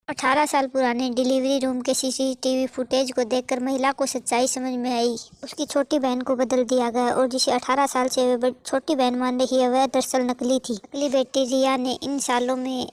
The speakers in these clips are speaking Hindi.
18 साल पुराने डिलीवरी रूम के सीसीटीवी फुटेज को देखकर महिला को सच्चाई समझ में आई। उसकी छोटी बहन को बदल दिया गया और जिसे 18 साल से वह छोटी बहन मान रही है वह दरअसल नकली थी। नकली बेटी रिया ने इन सालों में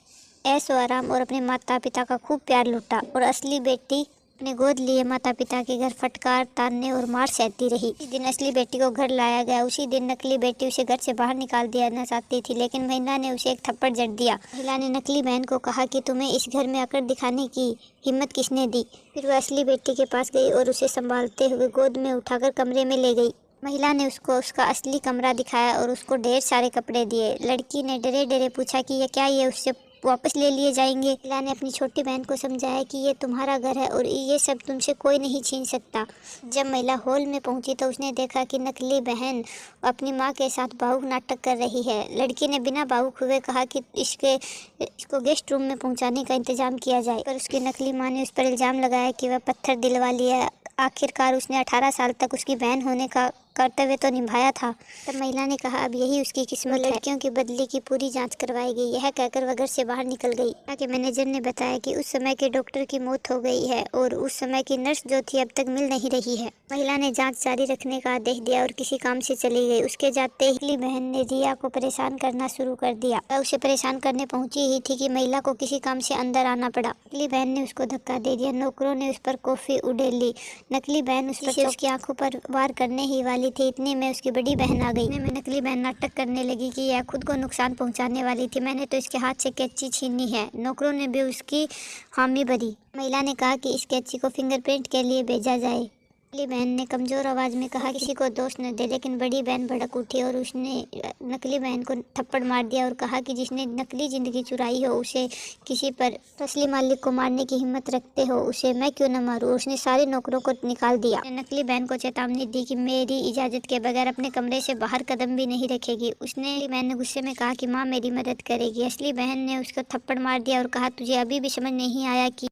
ऐशो आराम और अपने माता पिता का खूब प्यार लूटा और असली बेटी अपने गोद लिए माता पिता के घर फटकार, ताने और मार सहती रही। इस दिन असली बेटी को घर लाया गया। उसी दिन नकली बेटी उसे घर से बाहर निकाल देना चाहती थी, लेकिन महिला ने उसे एक थप्पड़ जड़ दिया। महिला ने नकली बहन को कहा कि तुम्हें इस घर में अकड़ दिखाने की हिम्मत किसने दी। फिर वह असली बेटी के पास गई और उसे संभालते हुए गोद में उठाकर कमरे में ले गई। महिला ने उसको उसका असली कमरा दिखाया और उसको ढेर सारे कपड़े दिए। लड़की ने डरे डरे पूछा कि क्या ये उससे वापस ले लिए जाएंगे। महिला ने अपनी छोटी बहन को समझाया कि ये तुम्हारा घर है और ये सब तुमसे कोई नहीं छीन सकता। जब महिला हॉल में पहुंची तो उसने देखा कि नकली बहन अपनी मां के साथ भावुक नाटक कर रही है। लड़की ने बिना भावुक हुए कहा कि इसको गेस्ट रूम में पहुंचाने का इंतजाम किया जाए, पर उसकी नकली मां ने उस पर इल्ज़ाम लगाया कि वह पत्थर दिलवा लिया। आखिरकार उसने 18 साल तक उसकी बहन होने का कर्तव्य तो निभाया था। तब महिला ने कहा अब यही उसकी किस्मत है। लड़कियों की बदली की पूरी जांच करवाई गई। यह कहकर वह घर से बाहर निकल गई। के मैनेजर ने बताया कि उस समय के डॉक्टर की मौत हो गई है और उस समय की नर्स जो थी अब तक मिल नहीं रही है। महिला ने जांच जारी रखने का आदेश दिया और किसी काम से चली गई। उसके जाते ही बहन ने रिया को परेशान करना शुरू कर दिया। वह उसे परेशान करने पहुंची ही थी कि महिला को किसी काम से अंदर आना पड़ा। नकली बहन ने उसको धक्का दे दिया। नौकरों ने उस पर कॉफी उड़ेली। नकली बहन उसकी आंखों पर वार करने ही वाली थी, इतने में उसकी बड़ी बहन आ गई। में नकली बहन नाटक करने लगी कि यह खुद को नुकसान पहुंचाने वाली थी। मैंने तो इसके हाथ से कैंची छीनी है। नौकरों ने भी उसकी हामी भरी। महिला ने कहा कि इस कैंची को फिंगरप्रिंट के लिए भेजा जाए। नकली बहन ने कमजोर आवाज में कहा किसी को दोष न दे, लेकिन बड़ी बहन भड़क उठी और उसने नकली बहन को थप्पड़ मार दिया और कहा कि जिसने नकली जिंदगी चुराई हो उसे किसी पर असली मालिक को मारने की हिम्मत रखते हो उसे मैं क्यों न मारूं। उसने सारे नौकरों को निकाल दिया। नकली बहन को चेतावनी दी कि मेरी इजाजत के बगैर अपने कमरे से बाहर कदम भी नहीं रखेगी। उसने बहन ने गुस्से में कहा कि माँ मेरी मदद करेगी। असली बहन ने उसको थप्पड़ मार दिया और कहा तुझे अभी भी समझ नहीं आया कि